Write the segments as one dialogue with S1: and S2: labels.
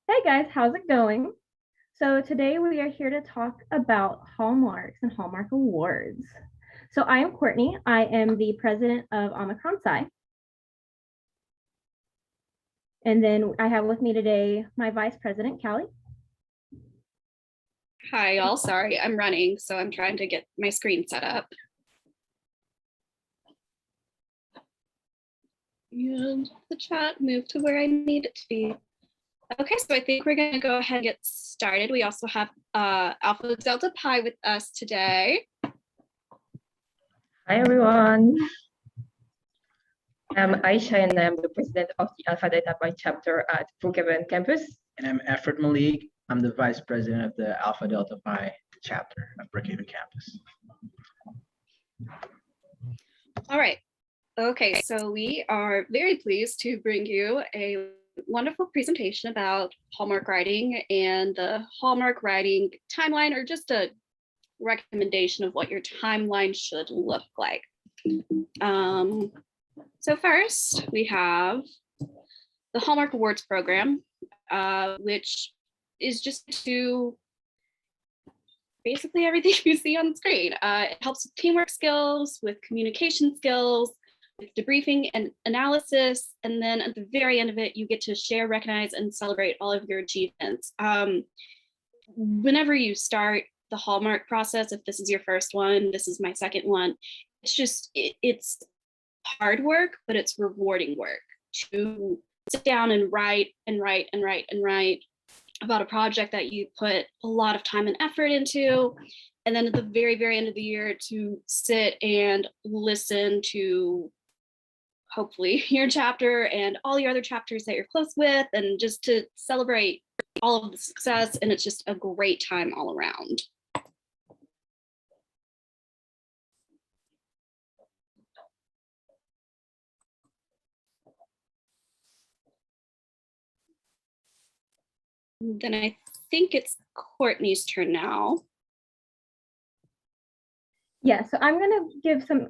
S1: Hey guys, how's it going? So today we are here to talk about Hallmarks and Hallmark Awards. So I am Courtney. I am the president of Omicron Psi. And then I have with me today my vice president, Callie.
S2: Hi, y'all. Sorry, I'm running, so I'm trying to get my screen set up. And the chat moved to where I need it to be. Okay, so I think we're going to go ahead and get started. We also have Alpha Delta Pi with us today.
S3: Hi, everyone. I'm Aisha, and I'm the president of the Alpha Delta Pi chapter at Brookhaven campus.
S4: And I'm Efrat Malik. I'm the vice president of the Alpha Delta Pi chapter at Brookhaven campus.
S2: All right. Okay, so we are very pleased to bring you a wonderful presentation about Hallmark writing and the Hallmark writing timeline, or just a recommendation of what your timeline should look like. So first, we have the Hallmark Awards program, which is just to basically everything you see on the screen. It helps with teamwork skills, with communication skills, with debriefing and analysis, and then at the very end of it, you get to share, recognize, and celebrate all of your achievements. Whenever you start the Hallmark process, if this is your first one, this is my second one, it's hard work, but it's rewarding work to sit down and write about a project that you put a lot of time and effort into. And then at the very, very end of the year, to sit and listen to hopefully your chapter and all your other chapters that you're close with, and just to celebrate all of the success. And it's just a great time all around. Then I think it's Courtney's turn now.
S1: Yeah, so I'm going to give some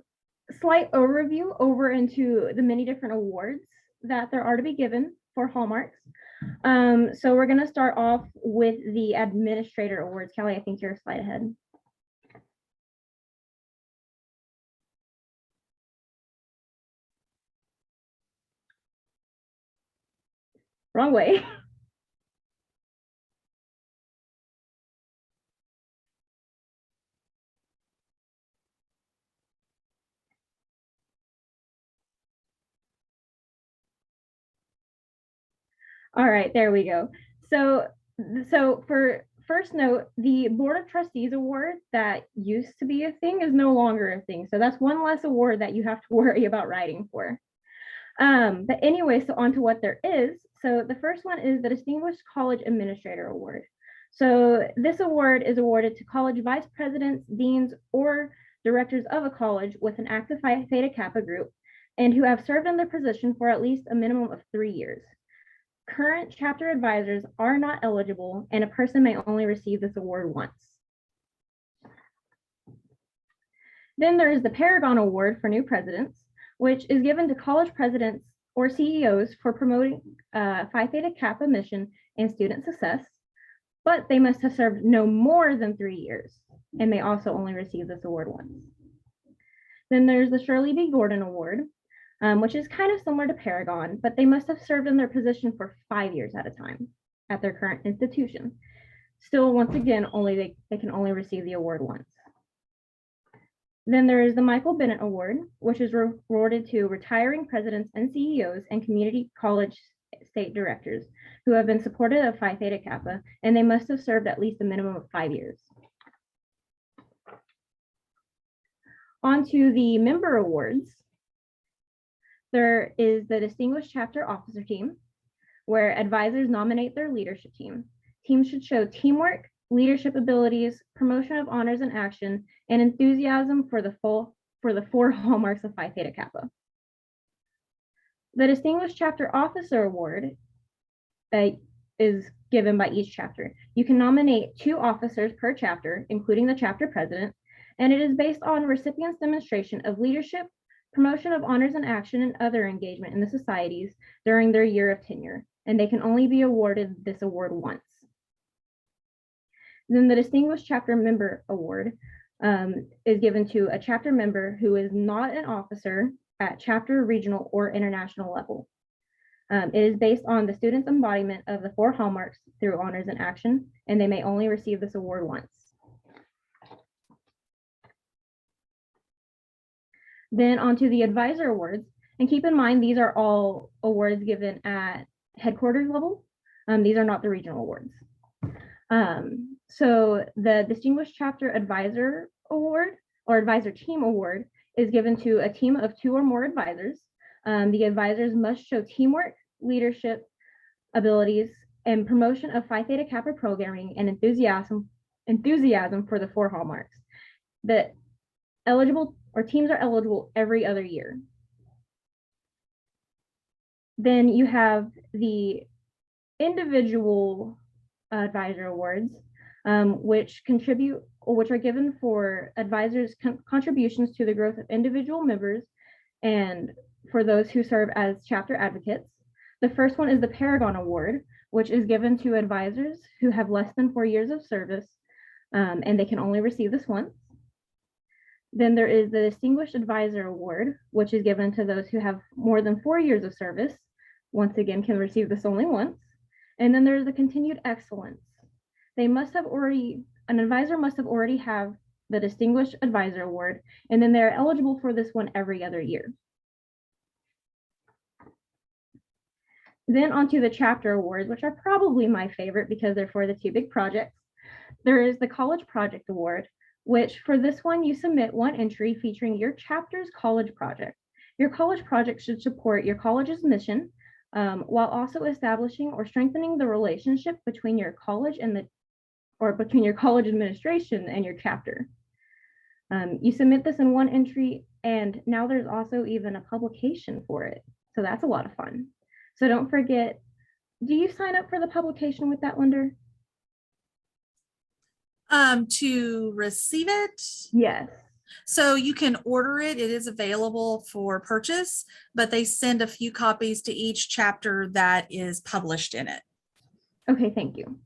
S1: slight overview over into the many different awards that there are to be given for Hallmarks. So we're going to start off with the Administrator Awards. Callie, I think you're a slide ahead. Wrong way. All right, there we go. So for first note, the Board of Trustees Award that used to be a thing is no longer a thing. So that's one less award that you have to worry about writing for. But anyway, so on to what there is. So the first one is the Distinguished College Administrator Award. So this award is awarded to college vice presidents, deans, or directors of a college with an active Phi Theta Kappa group and who have served in their position for at least a minimum of 3 years. Current chapter advisors are not eligible, and a person may only receive this award once. Then there is the Paragon Award for new presidents, which is given to college presidents or CEOs for promoting Phi Theta Kappa mission and student success, but they must have served no more than 3 years and may also only receive this award once. Then there's the Shirley B. Gordon Award, which is kind of similar to Paragon, but they must have served in their position for 5 years at a time at their current institution. Still, once again, they can only receive the award once. Then there is the Michael Bennett Award, which is awarded to retiring presidents and CEOs and community college state directors who have been supportive of Phi Theta Kappa, and they must have served at least a minimum of 5 years. On to the member awards. There is the Distinguished Chapter Officer Team, where advisors nominate their leadership team. Teams should show teamwork, leadership abilities, promotion of honors and action, and enthusiasm for the 4 hallmarks of Phi Theta Kappa. The Distinguished Chapter Officer Award is given by each chapter. You can nominate 2 officers per chapter, including the chapter president, and it is based on recipients' demonstration of leadership, promotion of honors and action, and other engagement in the societies during their year of tenure. and they can only be awarded this award once. Then the Distinguished Chapter Member Award is given to a chapter member who is not an officer at chapter, regional, or international level. It is based on the student's embodiment of the 4 hallmarks through honors and action, and they may only receive this award once. Then onto the Advisor Awards, and keep in mind these are all awards given at headquarters level. These are not the regional awards. So the Distinguished Chapter Advisor Award or Advisor Team Award is given to a team of 2 or more advisors. The advisors must show teamwork, leadership abilities, and promotion of Phi Theta Kappa programming and enthusiasm for the 4 hallmarks. The eligible or teams are eligible every other year. Then you have the individual advisor awards, which are given for advisors' contributions to the growth of individual members and for those who serve as chapter advocates. The first one is the Paragon Award, which is given to advisors who have less than 4 years of service, and they can only receive this once. Then there is the Distinguished Advisor Award, which is given to those who have more than 4 years of service. Once again, can receive this only once. And then there's the Continued Excellence. An advisor must have already have the Distinguished Advisor Award, and then they're eligible for this one every other year. Then onto the chapter awards, which are probably my favorite because they're for the 2 big projects. There is the College Project Award, which for this one, you submit 1 entry featuring your chapter's college project. Your college project should support your college's mission, while also establishing or strengthening the relationship between your college and between your college administration and your chapter. You submit this in 1 entry, and now there's also even a publication for it. So that's a lot of fun. So don't forget, do you sign up for the publication with that, Linder?
S5: To receive it?
S1: Yes.
S5: So you can order it. It is available for purchase, but they send a few copies to each chapter that is published in it.
S1: Okay, thank you.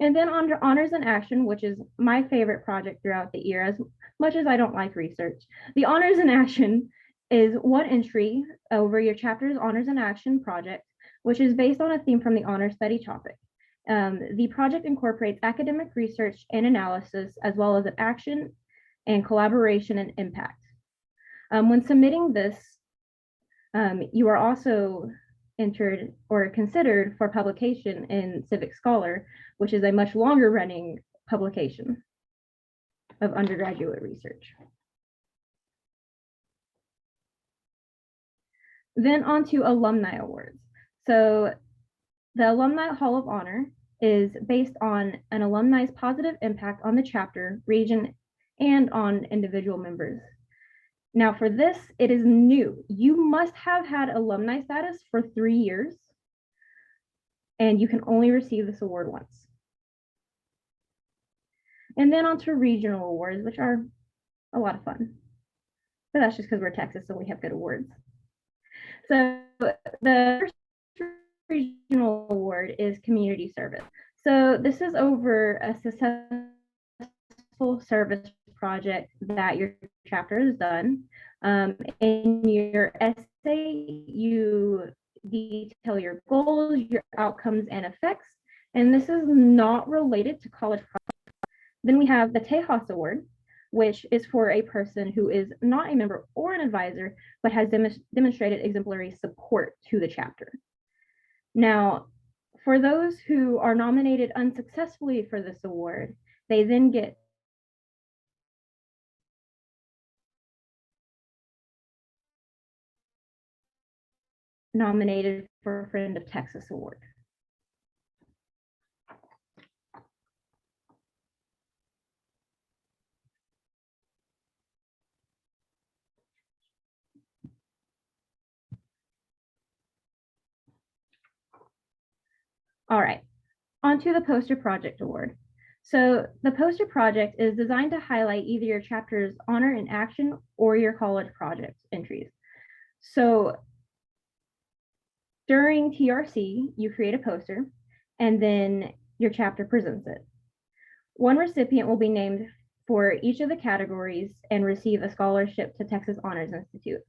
S1: And then under Honors and Action, which is my favorite project throughout the year, as much as I don't like research. The Honors and Action is 1 entry over your chapter's Honors and Action project, which is based on a theme from the honor study topic. The project incorporates academic research and analysis, as well as an action and collaboration and impact. When submitting this, you are also entered or considered for publication in Civic Scholar, which is a much longer running publication of undergraduate research. Then on to Alumni Awards. So the Alumni Hall of Honor is based on an alumni's positive impact on the chapter, region, and on individual members. Now for this, it is new. You must have had alumni status for 3 years, and you can only receive this award once. And then on to regional awards, which are a lot of fun. But that's just because we're Texas, so we have good awards. So the first regional award is community service. So this is over a successful service project that your chapter has done. In your essay, you detail your goals, your outcomes, and effects. And this is not related to college projects. Then we have the Tejas Award, which is for a person who is not a member or an advisor, but has demonstrated exemplary support to the chapter. Now, for those who are nominated unsuccessfully for this award, they then get nominated for Friend of Texas Award. All right, on to the Poster Project Award. So the Poster Project is designed to highlight either your chapter's honor in action or your college project entries. So During TRC, you create a poster, and then your chapter presents it. One recipient will be named for each of the categories and receive a scholarship to Texas Honors Institute.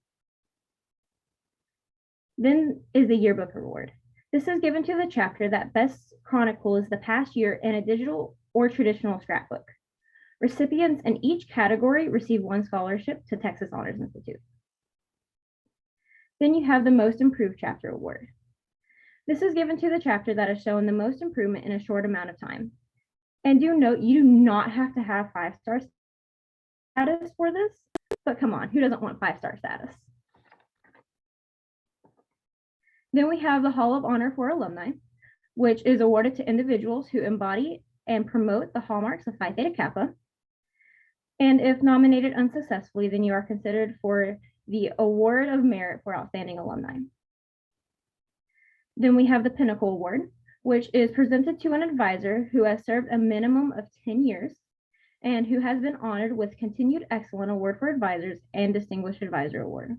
S1: Then is the yearbook award. This is given to the chapter that best chronicles the past year in a digital or traditional scrapbook. Recipients in each category receive one scholarship to Texas Honors Institute. Then you have the Most Improved Chapter Award. This is given to the chapter that has shown the most improvement in a short amount of time. And do note, you do not have to have 5-star status for this, but come on, who doesn't want 5-star status? Then we have the Hall of Honor for Alumni, which is awarded to individuals who embody and promote the hallmarks of Phi Theta Kappa. And if nominated unsuccessfully, then you are considered for the Award of Merit for Outstanding Alumni. Then we have the Pinnacle Award, which is presented to an advisor who has served a minimum of 10 years and who has been honored with Continued Excellent Award for Advisors and Distinguished Advisor Award.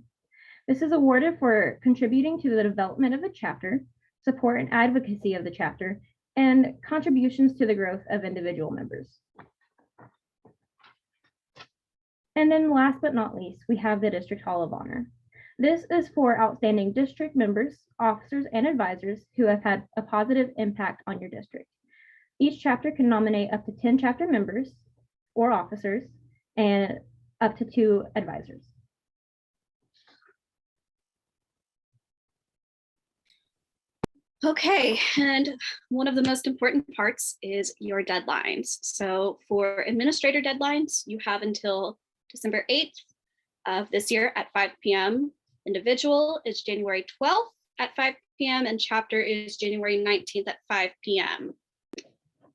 S1: This is awarded for contributing to the development of the chapter, support and advocacy of the chapter, and contributions to the growth of individual members. And then last but not least, we have the District Hall of Honor. This is for outstanding district members, officers, and advisors who have had a positive impact on your district. Each chapter can nominate up to 10 chapter members or officers and up to 2 advisors.
S2: Okay, and one of the most important parts is your deadlines. So for administrator deadlines, you have until December 8th of this year at 5 p.m. Individual is January 12th at 5 p.m. and chapter is January 19th at 5 p.m.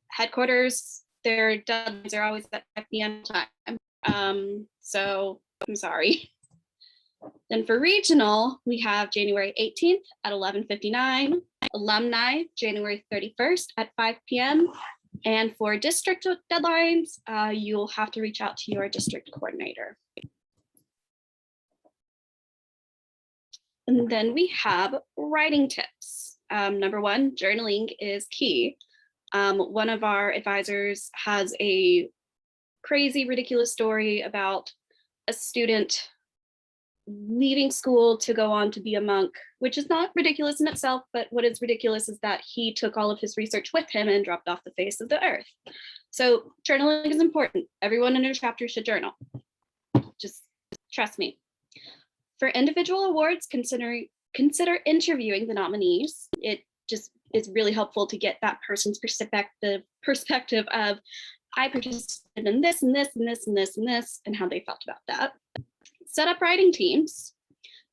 S2: Headquarters, their deadlines are always at 5 p.m. time. So I'm sorry. Then for regional, we have January 18th at 11:59. Alumni, January 31st at 5 p.m. And for district deadlines, you'll have to reach out to your district coordinator. And then we have writing tips. Number one, journaling is key. One of our advisors has a crazy, ridiculous story about a student leaving school to go on to be a monk, which is not ridiculous in itself, but what is ridiculous is that he took all of his research with him and dropped off the face of the earth. So journaling is important. Everyone in your chapter should journal. Just trust me. For individual awards, consider interviewing the nominees. It just is really helpful to get that person's perspective of, I participated in this and this and this and this and this, and how they felt about that. Set up writing teams.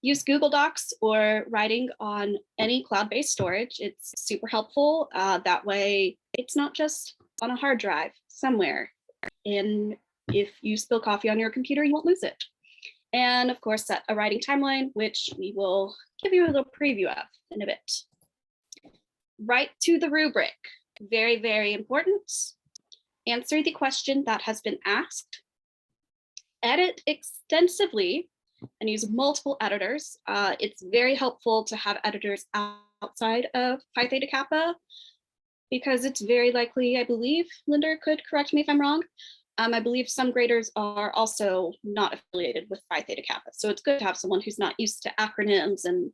S2: Use Google Docs or writing on any cloud-based storage. It's super helpful. That way, it's not just on a hard drive somewhere. And if you spill coffee on your computer, you won't lose it. And of course, set a writing timeline, which we will give you a little preview of in a bit. Write to the rubric. Very, very important. Answer the question that has been asked. Edit extensively and use multiple editors. It's very helpful to have editors outside of Phi Theta Kappa because it's very likely, I believe, Linda could correct me if I'm wrong. I believe some graders are also not affiliated with Phi Theta Kappa. So it's good to have someone who's not used to acronyms and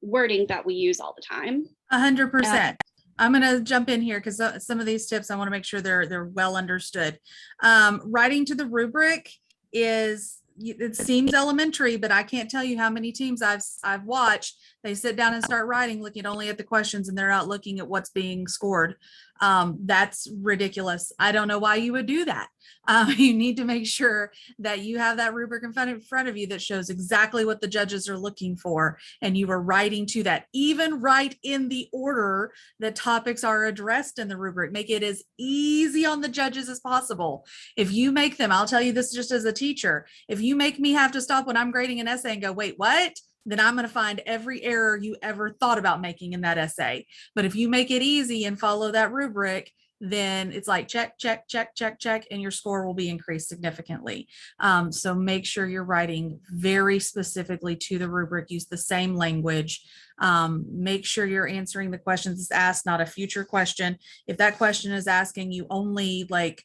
S2: wording that we use all the time.
S5: 100%. I'm going to jump in here because some of these tips, I want to make sure they're well understood. Writing to the rubric it seems elementary, but I can't tell you how many teams I've watched. They sit down and start writing, looking only at the questions, and they're out looking at what's being scored. That's ridiculous. I don't know why you would do that. You need to make sure that you have that rubric in front of you that shows exactly what the judges are looking for, and you are writing to that. Even write in the order that topics are addressed in the rubric. Make it as easy on the judges as possible. If you make them, I'll tell you this just as a teacher, if you make me have to stop when I'm grading an essay and go, wait, what? Then I'm going to find every error you ever thought about making in that essay. But if you make it easy and follow that rubric, then it's like check, check, check, check, check, and your score will be increased significantly. So make sure you're writing very specifically to the rubric, use the same language. Make sure you're answering the questions it's asked, not a future question. If that question is asking you only like,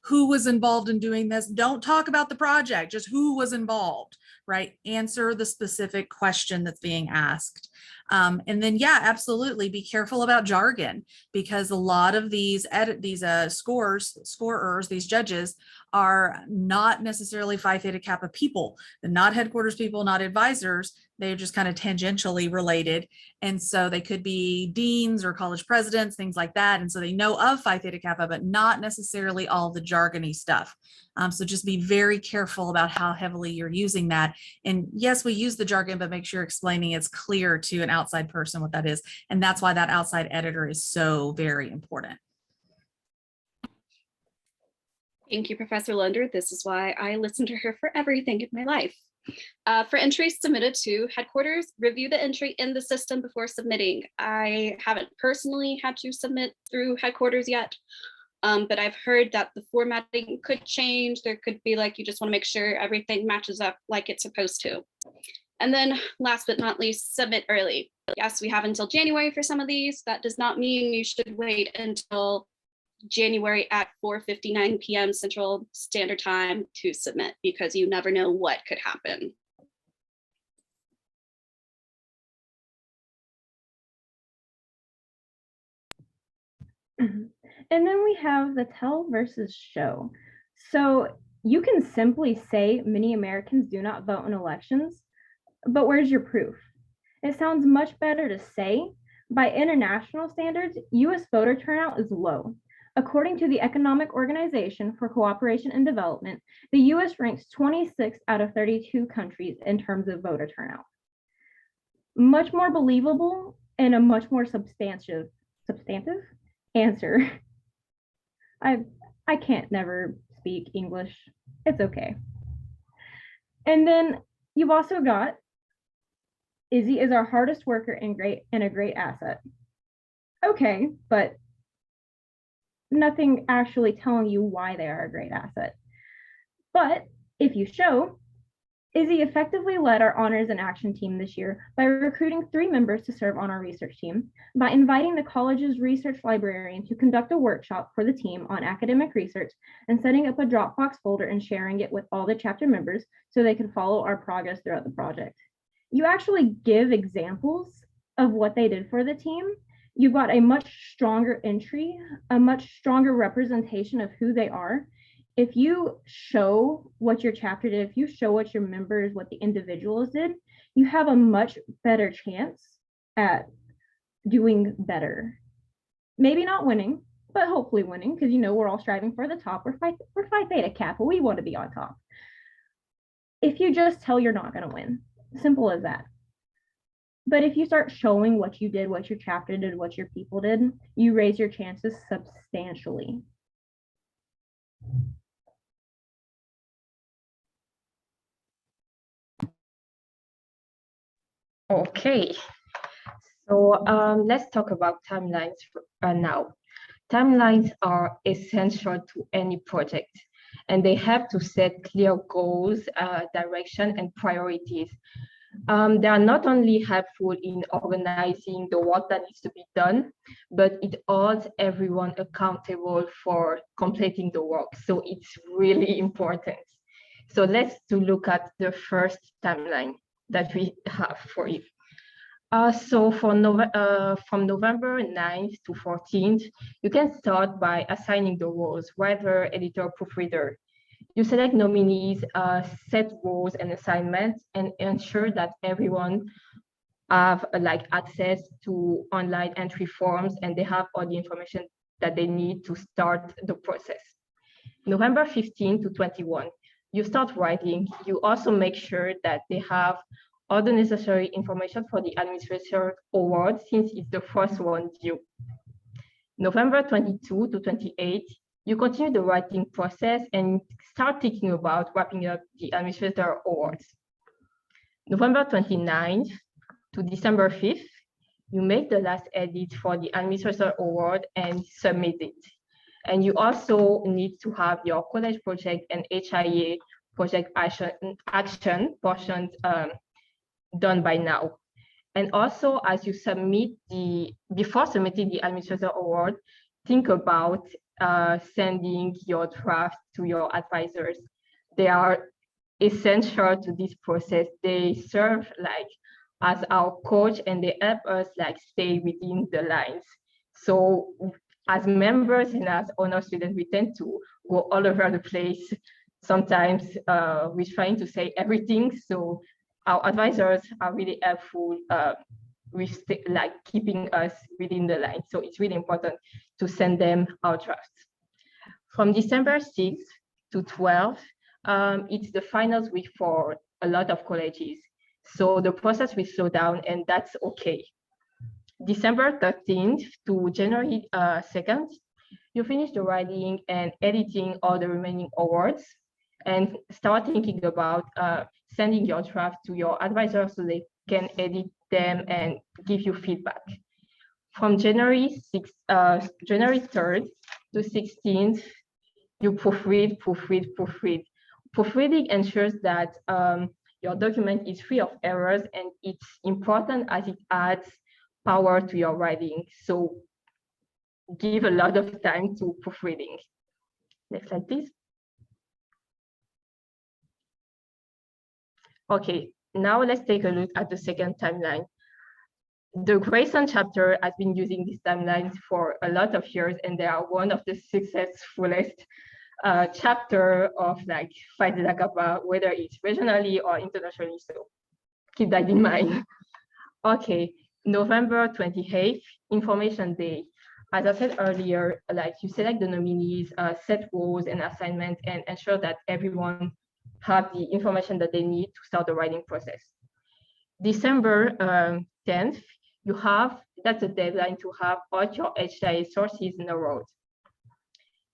S5: who was involved in doing this? Don't talk about the project, just who was involved, right? Answer the specific question that's being asked. And then, yeah, absolutely be careful about jargon, because a lot of these scorers, these judges are not necessarily Phi Theta Kappa people. They're not headquarters people, not advisors. They're just kind of tangentially related. And so they could be deans or college presidents, things like that. And so they know of Phi Theta Kappa, but not necessarily all the jargony stuff. So just be very careful about how heavily you're using that. And yes, we use the jargon, but make sure you're explaining it's clear to an outside person what that is. And that's why that outside editor is so very important.
S2: Thank you, Professor Lunder. This is why I listen to her for everything in my life. For entries submitted to headquarters, review the entry in the system before submitting. I haven't personally had to submit through headquarters yet, but I've heard that the formatting could change. There could be like, you just want to make sure everything matches up like it's supposed to. And then last but not least, submit early. Yes, we have until January for some of these. That does not mean you should wait until January at 4:59 p.m. Central Standard Time to submit, because you never know what could happen.
S1: And then we have the tell versus show. So you can simply say many Americans do not vote in elections, but where's your proof? It sounds much better to say, by international standards, US voter turnout is low. According to the Economic Organization for Cooperation and Development, the US ranks 26 out of 32 countries in terms of voter turnout. Much more believable and a much more substantive answer. I can't never speak English. It's okay. And then you've also got Izzy is our hardest worker and a great asset. Okay, but nothing actually telling you why they are a great asset. But if you show, Izzy effectively led our honors and action team this year by recruiting 3 members to serve on our research team, by inviting the college's research librarian to conduct a workshop for the team on academic research, and setting up a Dropbox folder and sharing it with all the chapter members so they can follow our progress throughout the project. You actually give examples of what they did for the team. You've got a much stronger entry, a much stronger representation of who they are. If you show what your chapter did, if you show what your members, what the individuals did, you have a much better chance at doing better. Maybe not winning, but hopefully winning, because you know we're all striving for the top. We're Phi Theta Kappa. We want to be on top. If you just tell, you're not going to win. Simple as that. But if you start showing what you did, what your chapter did, what your people did, you raise your chances substantially.
S3: Okay, so let's talk about timelines now. Timelines are essential to any project, and they have to set clear goals, direction, and priorities. They are not only helpful in organizing the work that needs to be done, but it holds everyone accountable for completing the work. So it's really important. So let's look at the first timeline that we have for you. So from November 9th to 14th, you can start by assigning the roles, writer, editor, proofreader. You select nominees, set roles and assignments, and ensure that everyone have access to online entry forms, and they have all the information that they need to start the process. November 15 to 21, you start writing. You also make sure that they have all the necessary information for the Administrator Award, since it's the first one due. November 22 to 28, you continue the writing process and start thinking about wrapping up the Administrator Awards. November 29th to December 5th, you make the last edit for the Administrator Award and submit it. And you also need to have your college project and HIA project action portions done by now. And also, as you submit before submitting the Administrator Award, think about sending your draft to your advisors. They are essential to this process. They serve like as our coach, and they help us like stay within the lines. So as members and as honor students, we tend to go all over the place. Sometimes we're trying to say everything. So our advisors are really helpful with like keeping us within the line. So it's really important to send them our drafts. From December 6th to 12th, it's the finals week for a lot of colleges. So the process will slow down, and that's okay. December 13th to January 2nd, you finish the writing and editing all the remaining awards and start thinking about sending your draft to your advisors so they can edit them and give you feedback. From January 3rd to 16th, you proofread. Proofreading ensures that your document is free of errors, and it's important as it adds power to your writing. So give a lot of time to proofreading. Next slide, please. Okay, now let's take a look at the second timeline. The Grayson chapter has been using these timelines for a lot of years, and they are one of the successfulest chapter of like Phi Theta Kappa, whether it's regionally or internationally. So keep that in mind. Okay, November 28th, Information Day. As I said earlier, like you select the nominees, set roles and assignments, and ensure that everyone have the information that they need to start the writing process. December 10th, that's a deadline to have all your HIA sources in a row.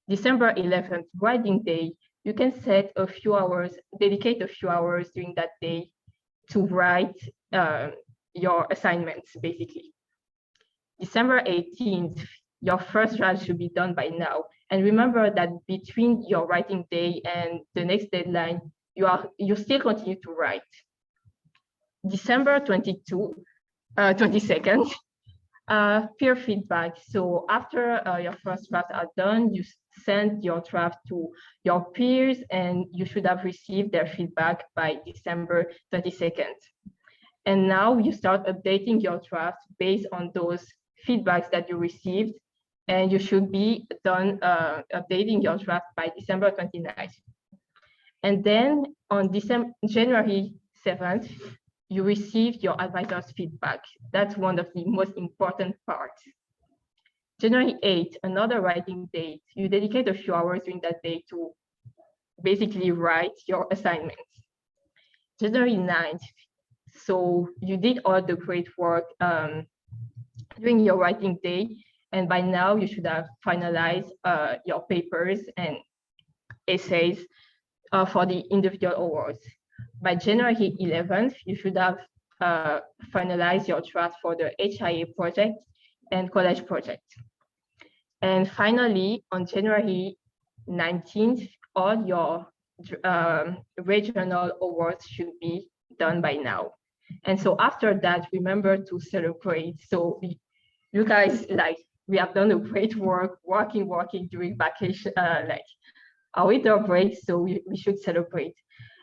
S3: December 11th, writing day, you can set a few hours, dedicate a few hours during that day to write your assignments, basically. December 18th, your first draft should be done by now. And remember that between your writing day and the next deadline, you still continue to write. December 22nd, peer feedback. So after your first draft are done, you send your draft to your peers, and you should have received their feedback by December 22nd. And now you start updating your draft based on those feedbacks that you received, and you should be done updating your draft by December 29th. And then on January 7th, you received your advisor's feedback. That's one of the most important parts. January 8th, another writing date. You dedicate a few hours during that day to basically write your assignments. January 9th, so you did all the great work during your writing day, and by now you should have finalized your papers and essays for the individual awards. By January 11th, you should have finalized your draft for the HIA project and college project. And finally, on January 19th, all your regional awards should be done by now. And so after that, remember to celebrate. So you guys, like, we have done a great work, working during vacation, like our winter break, so we should celebrate.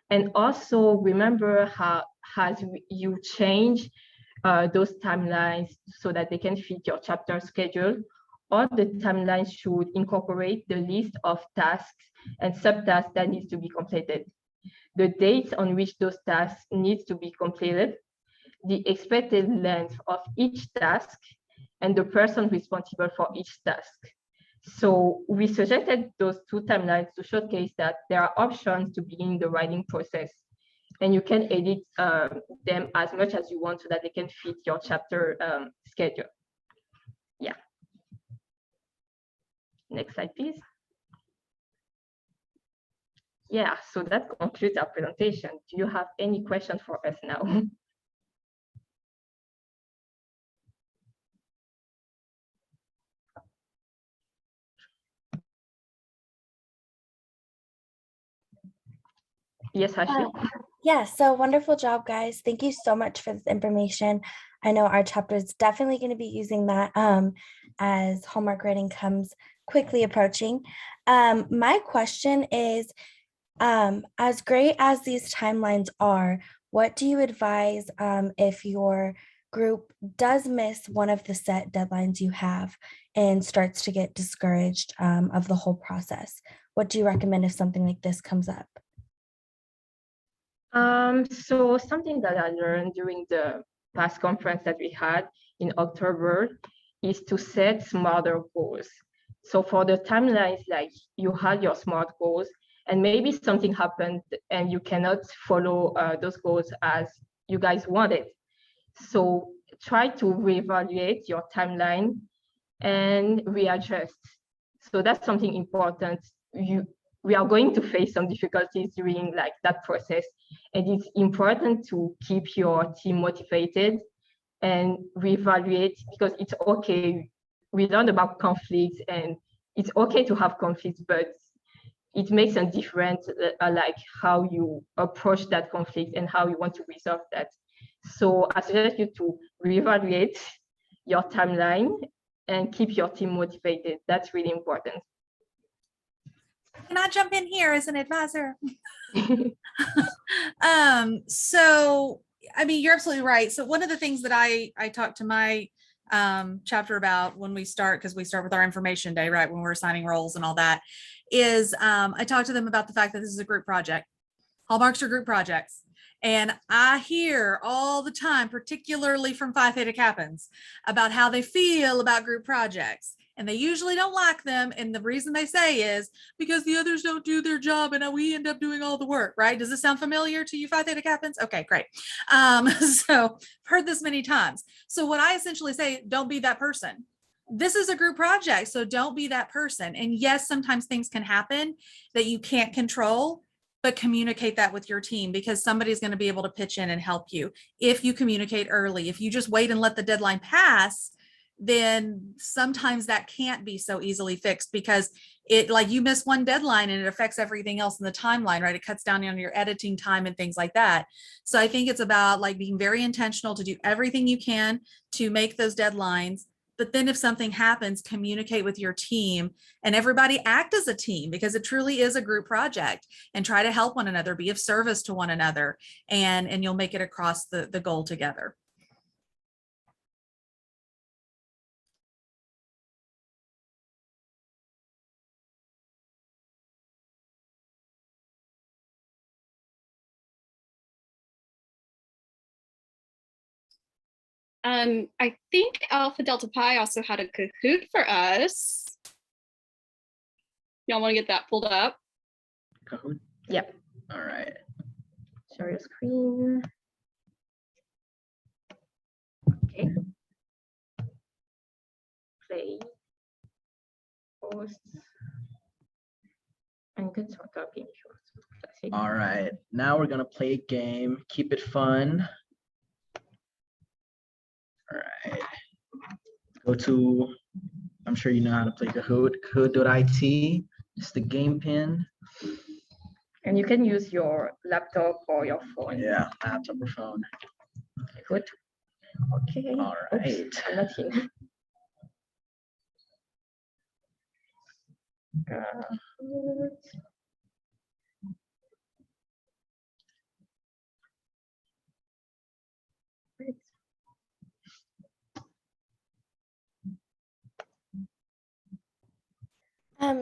S3: And also remember how as you change those timelines so that they can fit your chapter schedule, all the timelines should incorporate the list of tasks and subtasks that needs to be completed, the dates on which those tasks need to be completed, the expected length of each task, and the person responsible for each task. So we suggested those two timelines to showcase that there are options to begin the writing process, and you can edit them as much as you want so that they can fit your chapter schedule. Yeah. Next slide, please. Yeah, so that concludes our presentation. Do you have any questions for us now? Yes, Ashley.
S6: Yeah, so wonderful job, guys. Thank you so much for this information. I know our chapter is definitely going to be using that as Hallmark writing comes quickly approaching. My question is, as great as these timelines are, what do you advise if your group does miss one of the set deadlines you have and starts to get discouraged of the whole process? What do you recommend if something like this comes up?
S3: So something that I learned during the past conference that we had in October is to set smarter goals. So for the timelines, like you had your SMART goals, and maybe something happened and you cannot follow those goals as you guys wanted. So try to reevaluate your timeline and readjust. So that's something important. We are going to face some difficulties during like that process, and it's important to keep your team motivated and reevaluate, because it's okay. We learned about conflicts, and it's okay to have conflicts, but it makes a difference like how you approach that conflict and how you want to resolve that. So I suggest you to reevaluate your timeline and keep your team motivated. That's really important.
S5: Can I jump in here as an advisor? So, I mean, you're absolutely right. So one of the things that I talked to my chapter about when we start, because we start with our information day, right, when we're assigning roles and all that, is I talked to them about the fact that this is a group project. Hallmarks are group projects. And I hear all the time, particularly from Phi Theta Kappans, about how they feel about group projects. And they usually don't like them. And the reason they say is because the others don't do their job and we end up doing all the work, right? Does this sound familiar to you, Phi Theta Kappans? Okay, great. So I've heard this many times. So what I essentially say, don't be that person. This is a group project, so don't be that person. And yes, sometimes things can happen that you can't control, but communicate that with your team, because somebody's going to be able to pitch in and help you. If you communicate early, if you just wait and let the deadline pass, then sometimes that can't be so easily fixed, because it, like, you miss one deadline and it affects everything else in the timeline, right? It cuts down on your editing time and things like that. So I think it's about like being very intentional to do everything you can to make those deadlines. But then if something happens, communicate with your team and everybody act as a team, because it truly is a group project, and try to help one another, be of service to one another, and you'll make it across the goal together.
S2: I think Alpha Delta Pi also had a Kahoot for us. Y'all want to get that pulled up?
S4: Kahoot?
S3: Yep.
S4: All right.
S3: Share your screen. Okay. Play. Post. And good sort of talking.
S4: All right. Now we're gonna play a game. Keep it fun. All right. Go to, I'm sure you know how to play Kahoot, kahoot.it. It's the game pin.
S3: And you can use your laptop or your phone.
S4: Yeah, laptop or phone.
S3: Good. Okay.
S4: All right.
S3: Oops, I'm not in.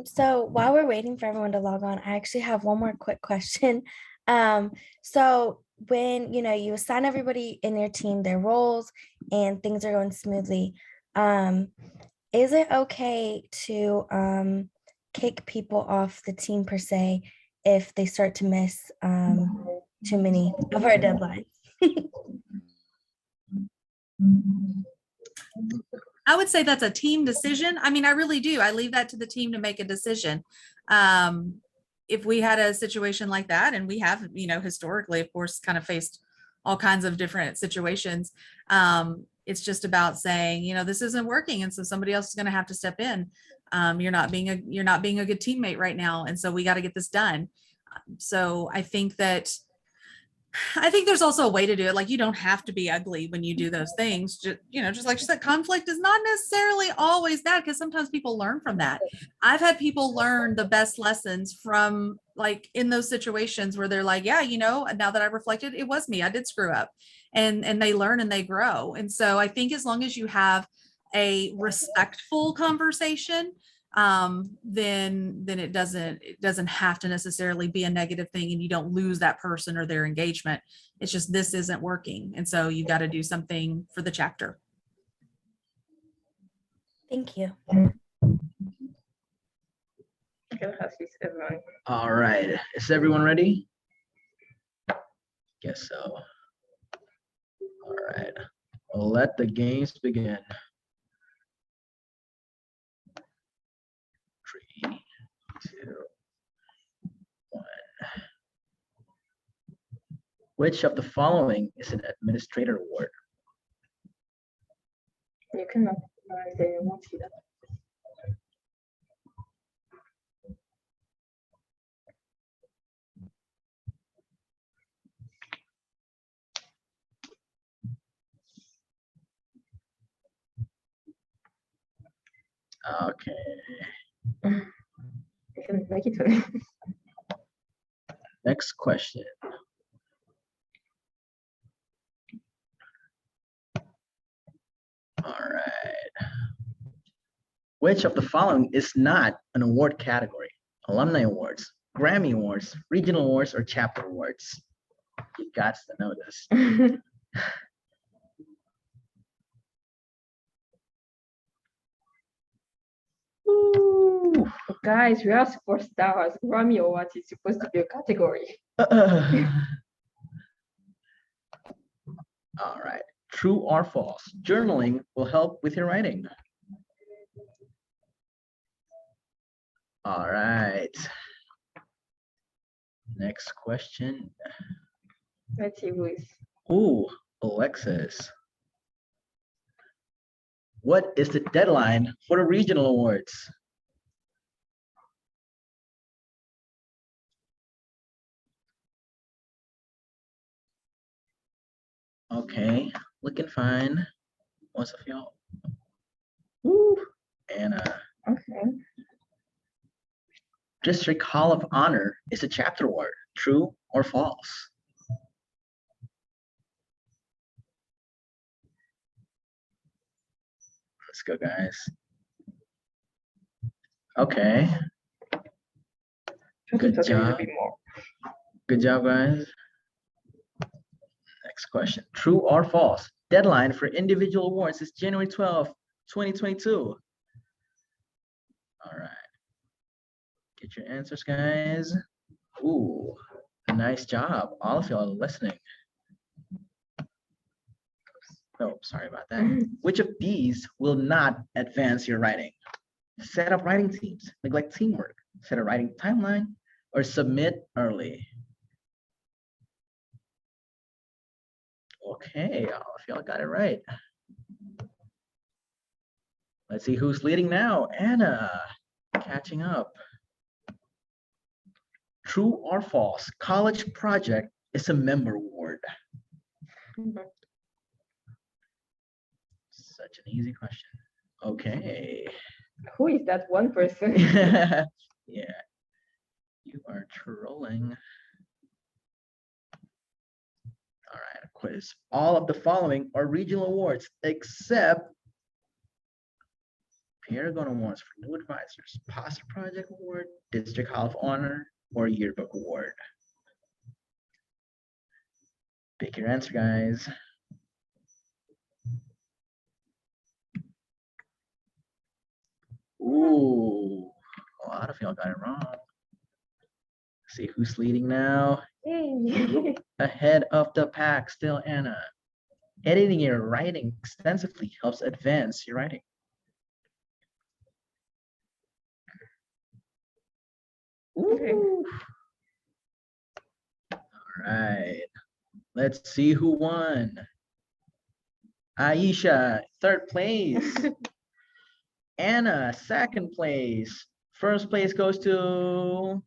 S6: So while we're waiting for everyone to log on, I actually have one more quick question. So when you assign everybody in your team their roles and things are going smoothly, is it okay to kick people off the team per se if they start to miss too many of our deadlines?
S5: I would say that's a team decision. I mean, I really do. I leave that to the team to make a decision. If we had a situation like that, and we have, historically, of course, kind of faced all kinds of different situations. It's just about saying, this isn't working, and so somebody else is going to have to step in. You're not being a good teammate right now, and so we got to get this done. So I think there's also a way to do it. Like, you don't have to be ugly when you do those things. Just, just like you said, conflict is not necessarily always bad, because sometimes people learn from that. I've had people learn the best lessons from, like, in those situations where they're like, yeah, now that I reflected, it was me, I did screw up, and they learn and they grow. And so I think as long as you have a respectful conversation, then it doesn't have to necessarily be a negative thing, and you don't lose that person or their engagement. It's just, this isn't working, and so you got to do something for the chapter.
S6: Thank you.
S4: All right, is everyone ready? Guess so. All right, let the games begin. 3, 2, 1. Which of the following is an administrator award?
S3: You cannot say what he does.
S4: Okay.
S3: You can make it for me.
S4: Next question. All right. Which of the following is not an award category? Alumni Awards, Grammy Awards, Regional Awards, or Chapter Awards? You got to know this. Ooh.
S3: Guys, we are superstars. Grammy Awards is supposed to be a category.
S4: All right. True or false? Journaling will help with your writing. All right. Next question.
S3: Let's see who is.
S4: Ooh, Alexis. What is the deadline for the regional awards? Okay, looking fine. Most of y'all. Ooh, Anna.
S3: Okay.
S4: District Hall of Honor is a chapter award. True or false? Let's go, guys. Okay. Good job. Good job, guys. Next question. True or false? Deadline for individual awards is January 12th, 2022. All right. Get your answers, guys. Ooh, nice job. All of y'all are listening. Oh, sorry about that. Which of these will not advance your writing? Set up writing teams, neglect teamwork, set a writing timeline, or submit early? Okay, all of y'all got it right. Let's see who's leading now. Anna, catching up. True or false? College project is a member award. Such an easy question. Okay.
S3: Who is that one person?
S4: Yeah, you are trolling. All right, quiz. All of the following are regional awards except Paragon Awards for New Advisors, Pasta Project Award, District Hall of Honor, or Yearbook Award. Pick your answer, guys. Ooh, a lot of y'all got it wrong. Let's see who's leading now. Ahead of the pack, still Anna. Editing your writing extensively helps advance your writing. Ooh. All right, let's see who won. Aisha, 3rd place. Anna, 2nd place. 1st place goes to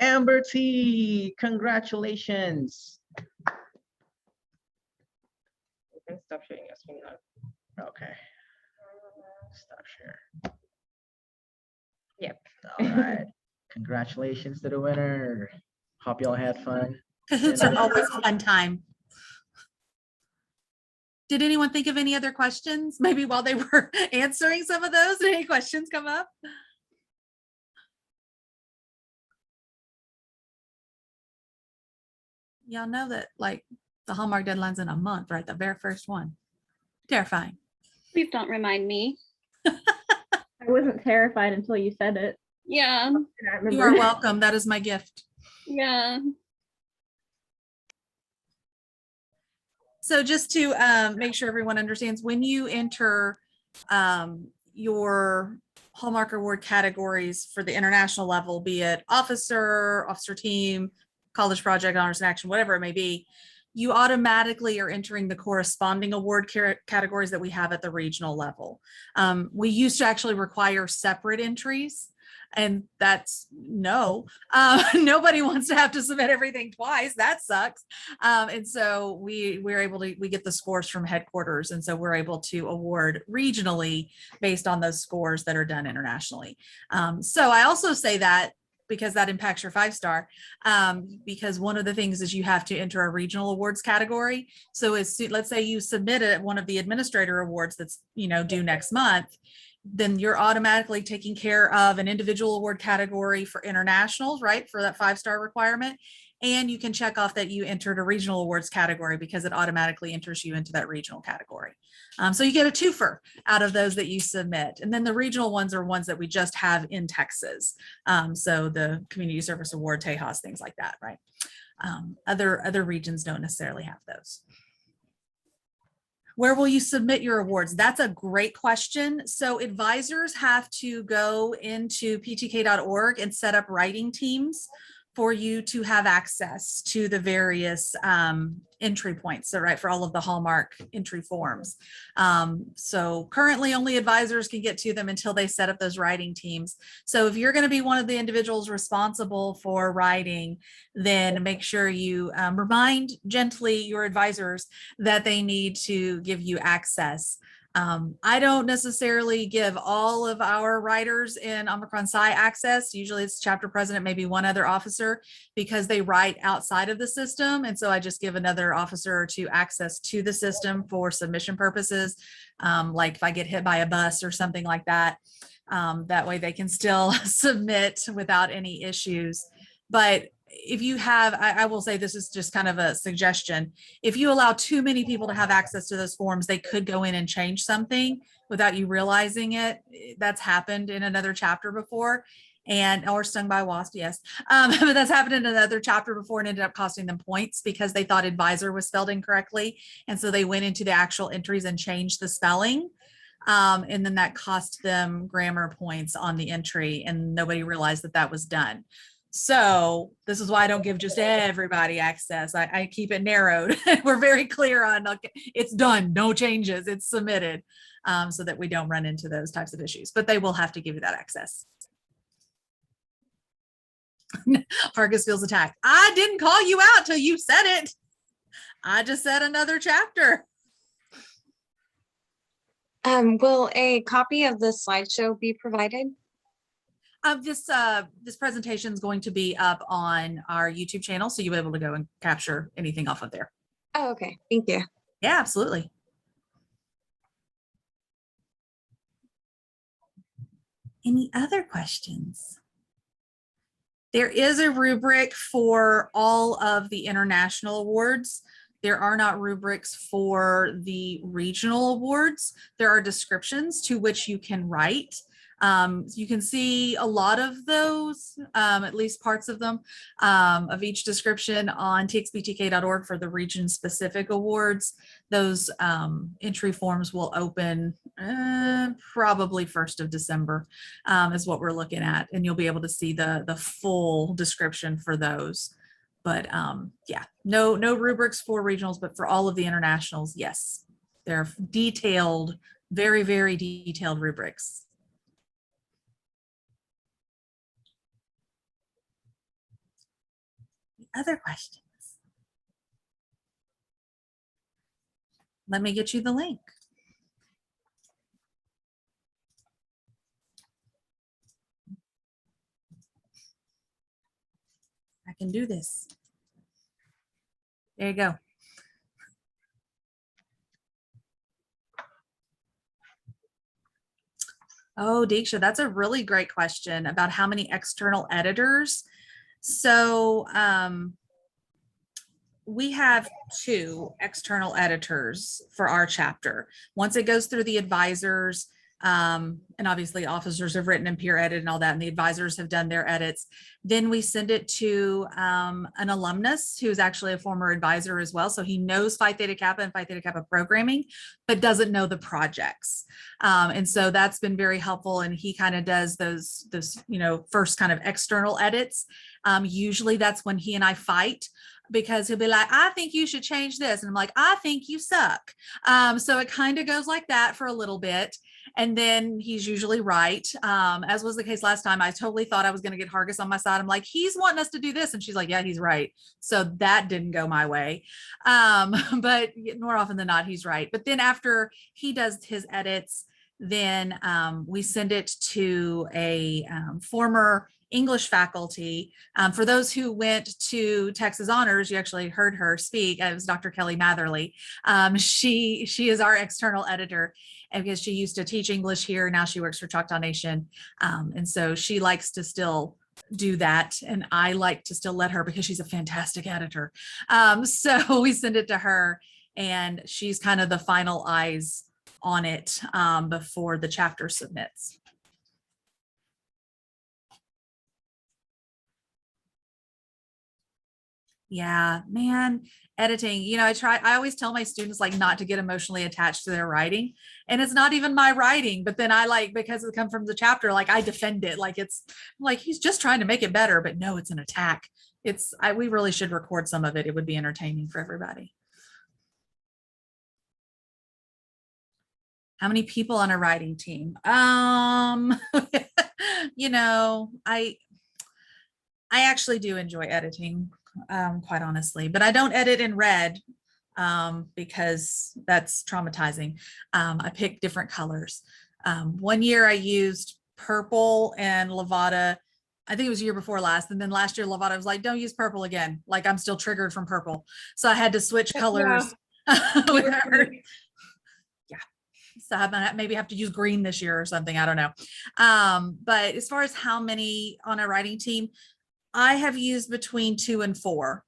S4: Amber T, congratulations.
S3: You can stop sharing your screen now.
S4: Okay. Stop share.
S3: Yep.
S4: All right. Congratulations to the winner. Hope y'all had fun.
S5: Kahoots are always a fun time. Did anyone think of any other questions? Maybe while they were answering some of those, did any questions come up? Y'all know that like the Hallmark deadline's in a month, right? The very first one. Terrifying.
S2: Please don't remind me.
S1: I wasn't terrified until you said it.
S2: Yeah,
S1: And I
S5: You
S1: remembered.
S5: are welcome. That is my gift.
S2: yeah.
S5: So just to make sure everyone understands, when you enter your Hallmark Award categories for the international level, be it officer, officer team, college project, honors and action, whatever it may be, you automatically are entering the corresponding award categories that we have at the regional level. We used to actually require separate entries. And that's no, nobody wants to have to submit everything twice. That sucks. And so we're able to, we get the scores from headquarters. And so we're able to award regionally based on those scores that are done internationally. So I also say that because that impacts your 5-star, because one of the things is you have to enter a regional awards category. So let's say you submitted one of the administrator awards that's, due next month, then you're automatically taking care of an individual award category for internationals, right? For that 5-star requirement. And you can check off that you entered a regional awards category because it automatically enters you into that regional category. So you get a twofer out of those that you submit. And then the regional ones are ones that we just have in Texas. So the Community Service Award, Tejas, things like that, right? Other regions don't necessarily have those. Where will you submit your awards? That's a great question. So advisors have to go into ptk.org and set up writing teams for you to have access to the various entry points, so right, for all of the Hallmark entry forms. So currently only advisors can get to them until they set up those writing teams. So if you're going to be one of the individuals responsible for writing, then make sure you remind gently your advisors that they need to give you access. I don't necessarily give all of our writers in Omicron Psi access. Usually it's chapter president, maybe one other officer, because they write outside of the system. And so I just give another officer or two access to the system for submission purposes. Like if I get hit by a bus or something like that, that way they can still submit without any issues. But if you have, I will say this is just kind of a suggestion. If you allow too many people to have access to those forms, they could go in and change something without you realizing it. That's happened in another chapter before, or stung by a wasp, yes. But that's happened in another chapter before and ended up costing them points because they thought advisor was spelled incorrectly. And so they went into the actual entries and changed the spelling. And then that cost them grammar points on the entry and nobody realized that that was done. So this is why I don't give just everybody access. I keep it narrowed. We're very clear on, okay, it's done, no changes, it's submitted, so that we don't run into those types of issues, but they will have to give you that access. Hargis feels attacked. I didn't call you out till you said it. I just said another chapter.
S7: Will a copy of the slideshow be provided?
S5: This presentation is going to be up on our YouTube channel, so you'll be able to go and capture anything off of there.
S7: Oh, okay. Thank you.
S5: Yeah, absolutely. Any other questions? There is a rubric for all of the international awards. There are not rubrics for the regional awards. There are descriptions to which you can write. You can see a lot of those, at least parts of them, of each description on txbtk.org for the region specific awards. Those entry forms will open probably 1st of December is what we're looking at. And you'll be able to see the full description for those. But yeah, no rubrics for regionals, but for all of the internationals, yes, they're detailed, very, very detailed rubrics. other questions? Let me get you the link. I can do this. There you go. Oh, Deeksha, that's a really great question about how many external editors. So we have 2 external editors for our chapter. Once it goes through the advisors, and obviously officers have written and peer edit and all that, and the advisors have done their edits. Then we send it to an alumnus who's actually a former advisor as well. So he knows Phi Theta Kappa and Phi Theta Kappa programming, but doesn't know the projects. And so that's been very helpful. And he kind of does those, first kind of external edits. Usually that's when he and I fight, because he'll be like, I think you should change this. And I'm like, I think you suck. So it kind of goes like that for a little bit. And then he's usually right. As was the case last time, I totally thought I was going to get Hargis on my side. I'm like, he's wanting us to do this. And she's like, yeah, he's right. So that didn't go my way. But more often than not, he's right. But then after he does his edits, then we send it to a former English faculty. For those who went to Texas Honors, you actually heard her speak. It was Dr. Kelly Matherly. She is our external editor, and because she used to teach English here, now she works for Choctaw Nation. And so she likes to still do that. And I like to still let her, because she's a fantastic editor. So we send it to her, and she's kind of the final eyes on it before the chapter submits. Yeah, man, editing, I always tell my students like not to get emotionally attached to their writing, and it's not even my writing, but then because it comes from the chapter, like I defend it. Like it's like, he's just trying to make it better, but no, it's an attack. We really should record some of it. It would be entertaining for everybody. How many people on a writing team? I actually do enjoy editing, quite honestly, but I don't edit in red because that's traumatizing. I pick different colors. One year I used purple and Levada. I think it was the year before last. And then last year, Levada was like, don't use purple again. Like I'm still triggered from purple. So I had to switch colors. With her. Yeah. So I maybe have to use green this year or something. I don't know. But as far as how many on a writing team, I have used between 2 and 4,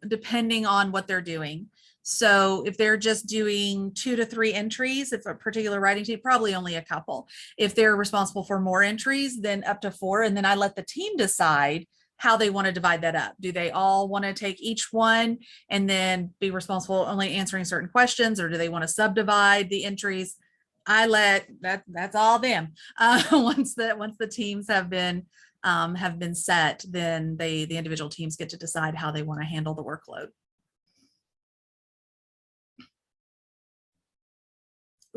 S5: depending on what they're doing. So if they're just doing 2 to 3 entries, if a particular writing team, probably only a couple. If they're responsible for more entries, then up to 4. And then I let the team decide how they want to divide that up. Do they all want to take each one and then be responsible only answering certain questions, or do they want to subdivide the entries? I let that's all them. Once the teams have been set, then the individual teams get to decide how they want to handle the workload.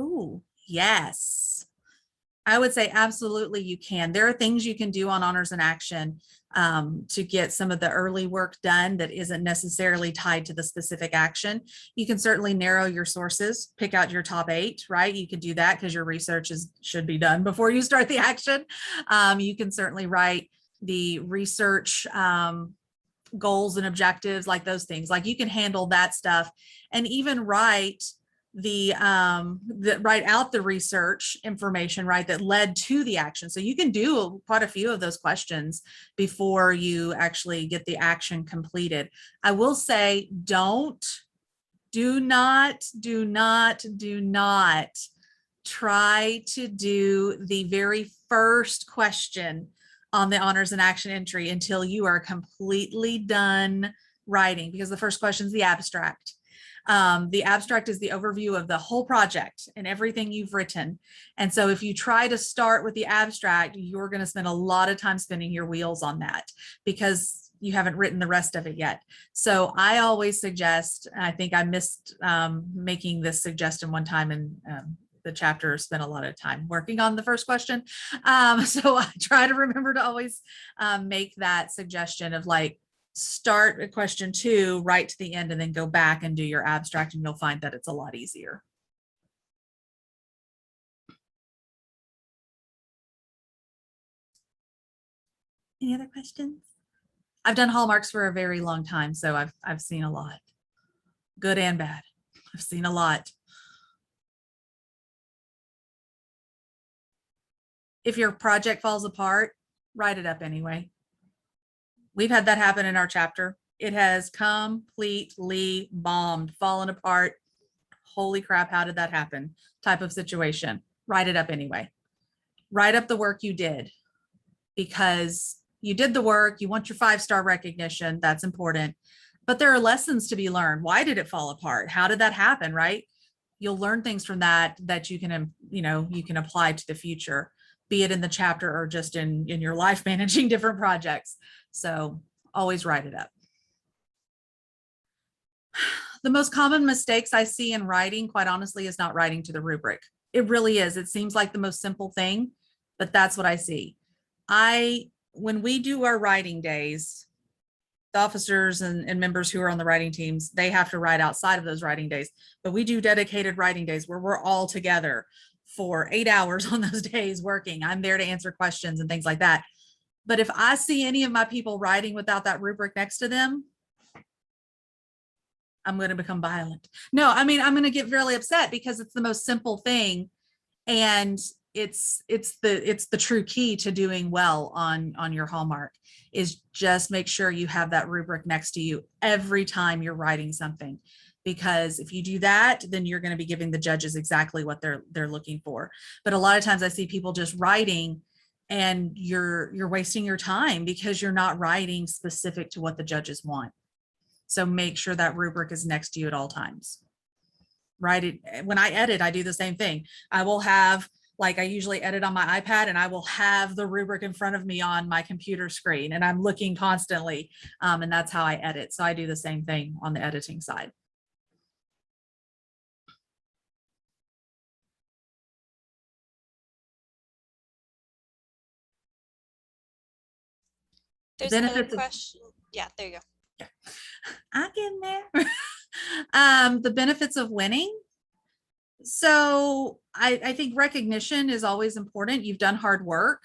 S5: Ooh, yes. I would say absolutely you can. There are things you can do on Honors in Action to get some of the early work done that isn't necessarily tied to the specific action. You can certainly narrow your sources, pick out your top 8, right? You can do that because your research should be done before you start the action. You can certainly write the research goals and objectives, like those things. Like you can handle that stuff, and even write write out the research information, right, that led to the action. So you can do quite a few of those questions before you actually get the action completed. I will say, do not try to do the very first question on the Honors in Action entry until you are completely done writing, because the first question is the abstract. The abstract is the overview of the whole project and everything you've written. And so if you try to start with the abstract, you're going to spend a lot of time spinning your wheels on that because you haven't written the rest of it yet. So I always suggest, and I think I missed making this suggestion one time, and the chapter spent a lot of time working on the first question. So I try to remember to always make that suggestion of like, start at question 2, right to the end, and then go back and do your abstract, and you'll find that it's a lot easier. Any other questions? I've done Hallmarks for a very long time, so I've seen a lot, good and bad. I've seen a lot. If your project falls apart, write it up anyway. We've had that happen in our chapter. It has completely bombed, fallen apart. Holy crap, how did that happen? Type of situation. Write it up anyway. Write up the work you did, because you did the work, you want your 5-star recognition, that's important. But there are lessons to be learned. Why did it fall apart? How did that happen, right? You'll learn things from that you can, you can apply to the future, be it in the chapter or just in your life managing different projects. So always write it up. The most common mistakes I see in writing, quite honestly, is not writing to the rubric. It really is. It seems like the most simple thing, but that's what I see. When we do our writing days, the officers and members who are on the writing teams, they have to write outside of those writing days, but we do dedicated writing days where we're all together for 8 hours on those days working. I'm there to answer questions and things like that. But if I see any of my people writing without that rubric next to them, I'm going to become violent. No, I mean, I'm going to get really upset, because it's the most simple thing. And it's the true key to doing well on your Hallmark, is just make sure you have that rubric next to you every time you're writing something. Because if you do that, then you're going to be giving the judges exactly what they're looking for. But a lot of times I see people just writing, and you're wasting your time because you're not writing specific to what the judges want. So make sure that rubric is next to you at all times. Write it. When I edit, I do the same thing. I will have, I usually edit on my iPad, and I will have the rubric in front of me on my computer screen, and I'm looking constantly. And that's how I edit. So I do the same thing on the editing side.
S8: There's another
S5: Benefits of-
S8: question. Yeah, there you go.
S5: I get in there. The benefits of winning. So I think recognition is always important. You've done hard work,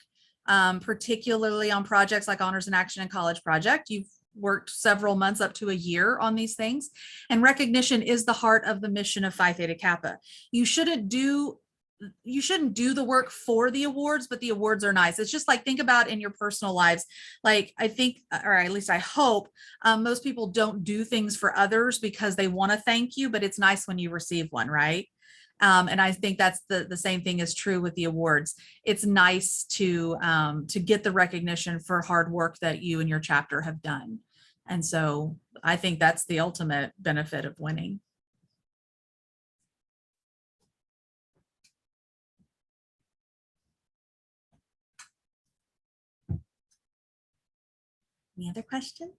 S5: particularly on projects like Honors in Action and College Project. You've worked several months up to a year on these things, and recognition is the heart of the mission of Phi Theta Kappa. You shouldn't do the work for the awards, but the awards are nice. It's just like, think about in your personal lives. Like, I think, or at least I hope, most people don't do things for others because they want to thank you, but it's nice when you receive one, right? And I think that's the same thing is true with the awards. It's nice to get the recognition for hard work that you and your chapter have done. And so I think that's the ultimate benefit of winning. Any other questions?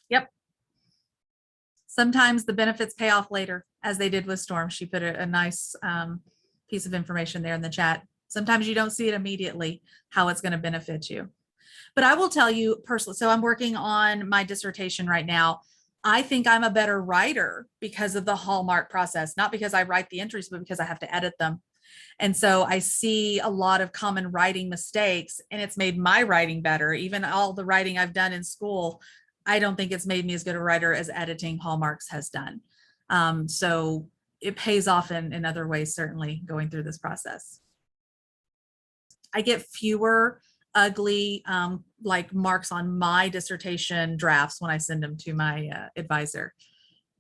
S5: Yep. Sometimes the benefits pay off later, as they did with Storm. She put a nice piece of information there in the chat. Sometimes you don't see it immediately, how it's going to benefit you. But I will tell you personally, so I'm working on my dissertation right now. I think I'm a better writer because of the Hallmark process, not because I write the entries, but because I have to edit them. And so I see a lot of common writing mistakes, and it's made my writing better. Even all the writing I've done in school, I don't think it's made me as good a writer as editing Hallmarks has done. So it pays off in other ways, certainly, going through this process. I get fewer ugly like marks on my dissertation drafts when I send them to my advisor.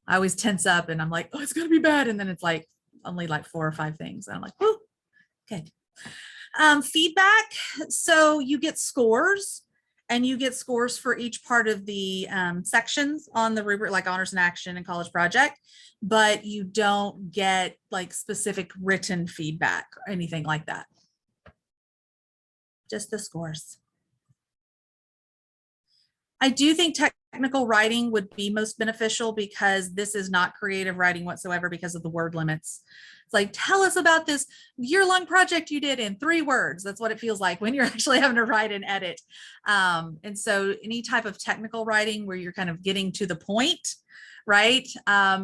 S5: I always tense up and I'm like, oh, it's gonna be bad. And then it's like only like 4 or 5 things. And I'm like, oh, good. Feedback. So you get scores, and you get scores for each part of the sections on the rubric, like Honors in Action and College Project, but you don't get like specific written feedback or anything like that. Just the scores. I do think technical writing would be most beneficial because this is not creative writing whatsoever because of the word limits. It's like, tell us about this year-long project you did in 3 words. That's what it feels like when you're actually having to write and edit. And so any type of technical writing where you're kind of getting to the point, right,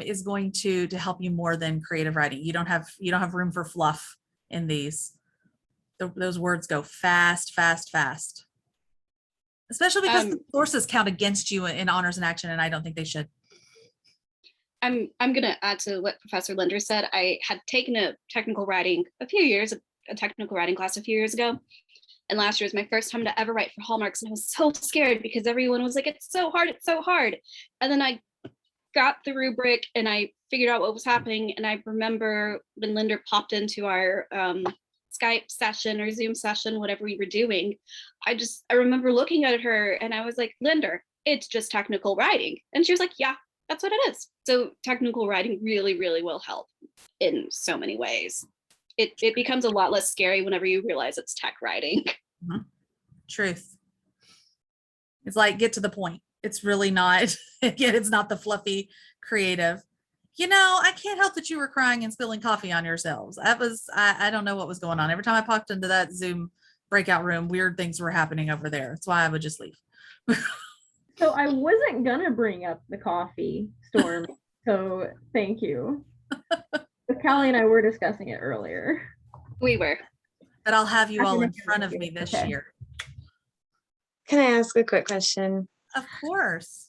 S5: is going to help you more than creative writing. You don't have room for fluff in these. Those words go fast, fast, fast. Especially because the sources count against you in honors and action, and I don't think they should.
S2: I'm going to add to what Professor Linder said. I had taken a technical writing a technical writing class a few years ago. And last year was my first time to ever write for Hallmarks. And I was so scared because everyone was like, it's so hard, it's so hard. And then I got the rubric and I figured out what was happening. And I remember when Linder popped into our Skype session or Zoom session, whatever we were doing, I remember looking at her and I was like, Linder, it's just technical writing. And she was like, yeah, that's what it is. So technical writing really, really will help in so many ways. It becomes a lot less scary whenever you realize it's tech writing.
S5: Mm-hmm. Truth. It's like, get to the point. It's really not, again, it's not the fluffy creative. You know, I can't help that you were crying and spilling coffee on yourselves. That was, I don't know what was going on. Every time I popped into that Zoom breakout room, weird things were happening over there. That's why I would just leave.
S1: So I wasn't gonna bring up the coffee storm. So thank you. But Callie and I were discussing it earlier.
S2: We were.
S5: But I'll have you all in front of me this year.
S7: Can I ask a quick question?
S5: Of course.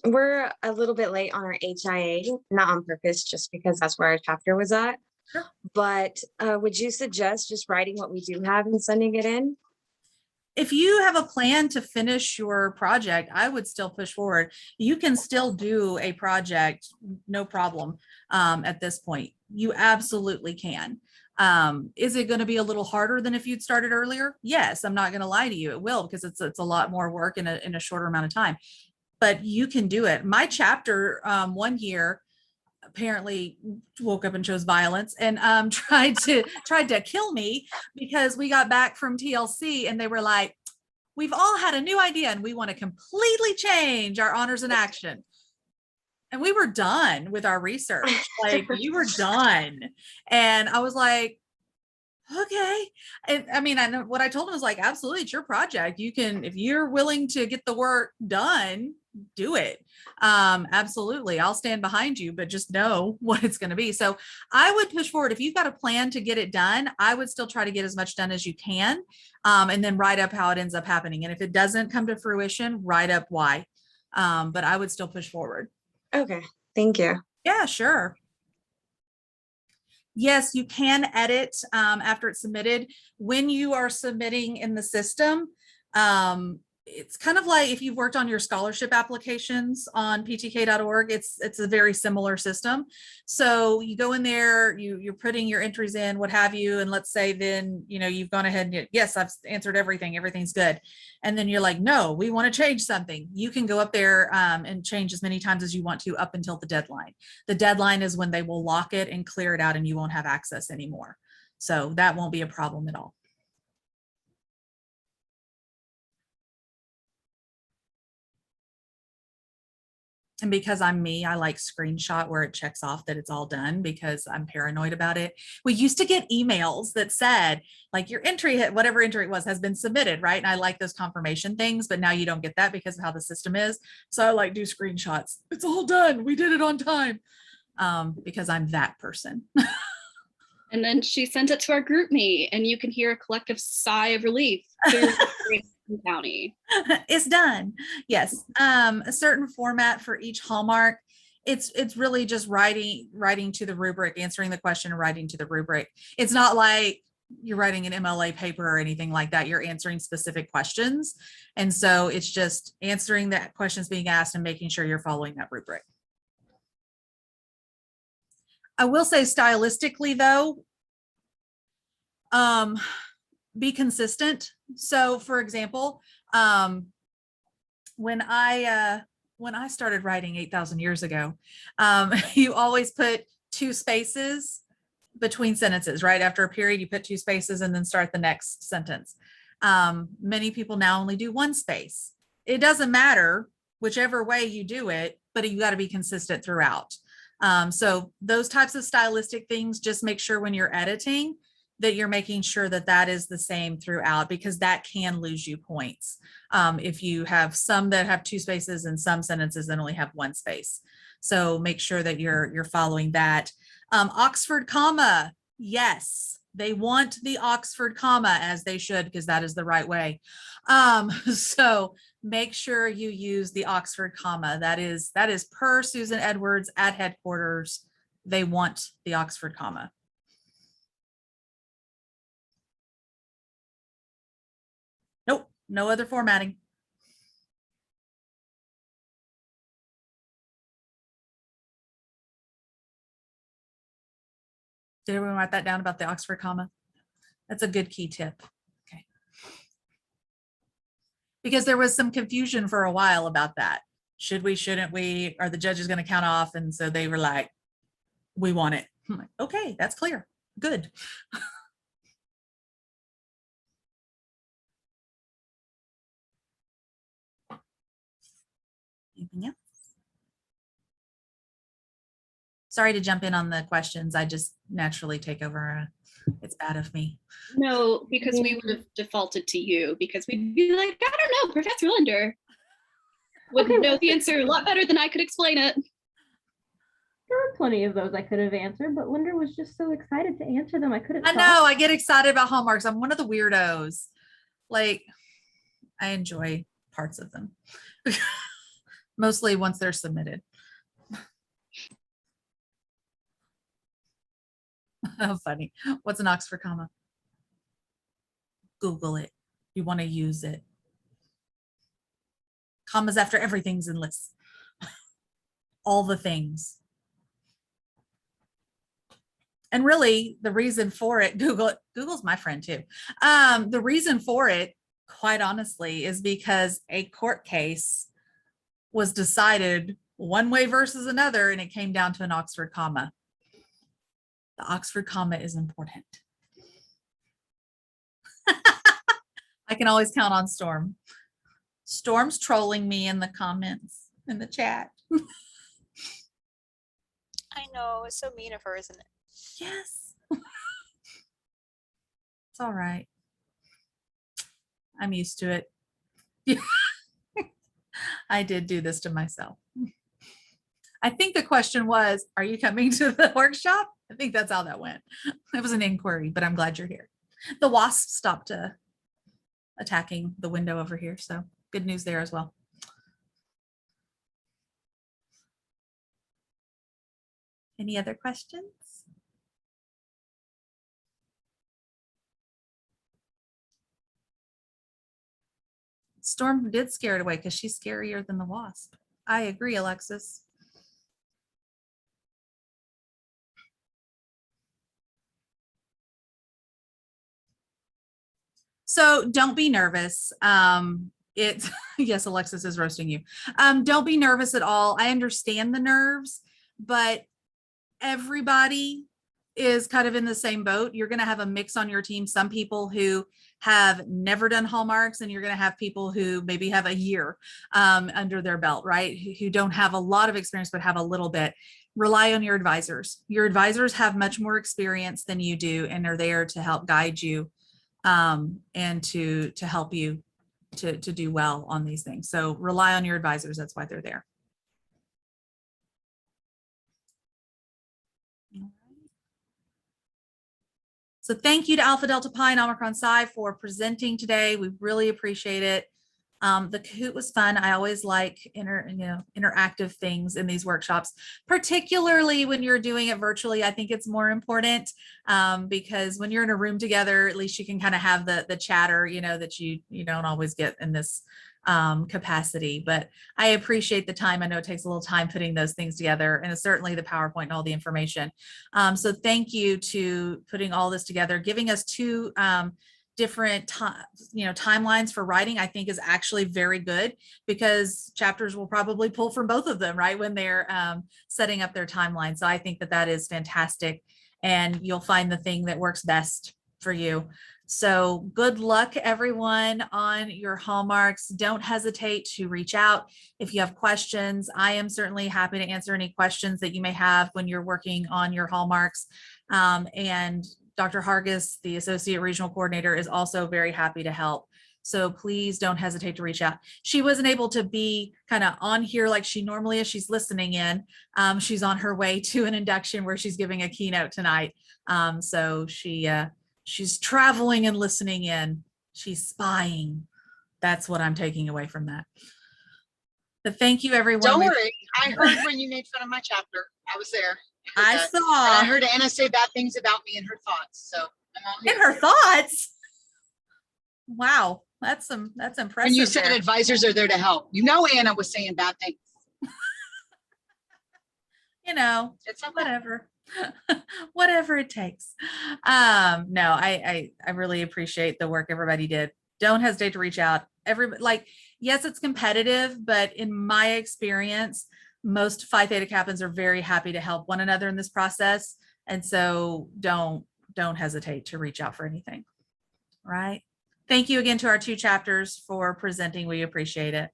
S7: We're a little bit late on our HIA, not on purpose, just because that's where our chapter was at.
S5: Sure.
S7: But would you suggest just writing what we do have and sending it in?
S5: If you have a plan to finish your project, I would still push forward. You can still do a project, no problem, at this point. You absolutely can. Is it going to be a little harder than if you'd started earlier? Yes, I'm not going to lie to you. It will, because it's a lot more work in a shorter amount of time. But you can do it. My chapter one year apparently woke up and chose violence and tried to kill me because we got back from TLC and they were like, we've all had a new idea and we want to completely change our honors and action. And we were done with our research. Like, you were done. And I was like, okay. And I mean, I know what I told him was like, absolutely, it's your project. You can, if you're willing to get the work done, do it. Absolutely. I'll stand behind you, but just know what it's going to be. So I would push forward. If you've got a plan to get it done, I would still try to get as much done as you can. And then write up how it ends up happening. And if it doesn't come to fruition, write up why. But I would still push forward.
S7: Okay, thank you.
S5: Yeah, sure. Yes, you can edit after it's submitted. When you are submitting in the system, it's kind of like if you've worked on your scholarship applications on ptk.org, it's a very similar system. So you go in there, you're putting your entries in, what have you, and let's say then, you've gone ahead and yes, I've answered everything's good. And then you're like, no, we want to change something. You can go up there and change as many times as you want to up until the deadline. The deadline is when they will lock it and clear it out and you won't have access anymore. So that won't be a problem at all. And because I'm me, I like screenshot where it checks off that it's all done because I'm paranoid about it. We used to get emails that said like your entry, whatever entry it was, has been submitted, right? And I like those confirmation things, but now you don't get that because of how the system is. So I like do screenshots. It's all done. We did it on time because I'm that person.
S2: And then she sent it to our group meet and you can hear a collective sigh of relief. County.
S5: It's done. Yes. A certain format for each Hallmark. It's really just writing to the rubric, answering the question and writing to the rubric. It's not like you're writing an MLA paper or anything like that. You're answering specific questions. And so it's just answering the questions being asked and making sure you're following that rubric. I will say stylistically though, be consistent. So for example, when I started writing 8,000 years ago, you always put 2 spaces between sentences, right? After a period, you put 2 spaces and then start the next sentence. Many people now only do 1 space. It doesn't matter whichever way you do it, but you got to be consistent throughout. So those types of stylistic things, just make sure when you're editing that you're making sure that that is the same throughout, because that can lose you points. If you have some that have 2 spaces and some sentences that only have 1 space. So make sure that you're following that. Oxford comma, yes, they want the Oxford comma, as they should, because that is the right way. So make sure you use the Oxford comma. That is per Susan Edwards at headquarters. They want the Oxford comma. Nope, no other formatting. Did everyone write that down about the Oxford comma? That's a good key tip. Okay. Because there was some confusion for a while about that. Should we, shouldn't we? Are the judges going to count off? And so they were like, we want it. I'm like, okay, that's clear. Good. Anything else? Sorry to jump in on the questions. I just naturally take over. It's bad of me.
S2: No, because we would have defaulted to you, because we'd be like, I don't know, Professor Linder would know the answer a lot better than I could explain it.
S1: There were plenty of those I could have answered, but Linda was just so excited to answer them. I couldn't.
S5: I
S1: stop.
S5: know, I get excited about Hallmarks. I'm one of the weirdos. Like, I enjoy parts of them. Mostly once they're submitted. How funny. What's an Oxford comma? Google it. You want to use it. Commas after everything's in lists. All the things. And really, the reason for it, Google's my friend too. The reason for it, quite honestly, is because a court case was decided one way versus another, and it came down to an Oxford comma. The Oxford comma is important. I can always count on Storm. Storm's trolling me in the comments, in the chat.
S8: I know, it's so mean of her, isn't it?
S5: Yes. It's all right. I'm used to it. I did do this to myself. I think the question was, are you coming to the workshop? I think that's how that went. It was an inquiry, but I'm glad you're here. The wasp stopped attacking the window over here, so good news there as well. Any other questions? Storm did scare it away because she's scarier than the wasp. I agree, Alexis. So don't be nervous. Yes, Alexis is roasting you. Don't be nervous at all. I understand the nerves, but everybody is kind of in the same boat. You're going to have a mix on your team. Some people who have never done Hallmarks, and you're going to have people who maybe have a year under their belt, right? Who don't have a lot of experience, but have a little bit. Rely on your advisors. Your advisors have much more experience than you do, and are there to help guide you and to help you to do well on these things. So rely on your advisors. That's why they're there. So thank you to Alpha Delta Pi and Omicron Psi for presenting today. We really appreciate it. The Kahoot was fun. I always like interactive things in these workshops, particularly when you're doing it virtually. I think it's more important because when you're in a room together, at least you can kind of have the chatter, that you don't always get in this capacity. But I appreciate the time. I know it takes a little time putting those things together, and it's certainly the PowerPoint and all the information. So thank you to putting all this together, giving us two different timelines for writing. I think is actually very good, because chapters will probably pull from both of them, right, when they're setting up their timeline. So I think that is fantastic, and you'll find the thing that works best for you. So good luck, everyone, on your Hallmarks. Don't hesitate to reach out if you have questions. I am certainly happy to answer any questions that you may have when you're working on your Hallmarks. And Dr. Hargis, the Associate Regional Coordinator, is also very happy to help. So please don't hesitate to reach out. She wasn't able to be kind of on here like she normally is. She's listening in. She's on her way to an induction where she's giving a keynote tonight. So she's traveling and listening in. She's spying. That's what I'm taking away from that. But thank you, everyone.
S9: Don't worry. I heard when you made fun of my chapter. I was there.
S5: I
S9: And
S5: saw.
S9: I heard Anna say bad things about me in her thoughts. So I'm all
S5: In
S9: here.
S5: her thoughts. Wow, that's impressive.
S9: When you said
S5: there.
S9: advisors are there to help, you know Anna was saying bad things.
S5: You know,
S9: It's okay.
S5: whatever. Whatever it takes. No, I really appreciate the work everybody did. Don't hesitate to reach out. Yes, it's competitive, but in my experience, most Phi Theta Kappas are very happy to help one another in this process. And so don't hesitate to reach out for anything. Right. Thank you again to our 2 chapters for presenting. We appreciate it.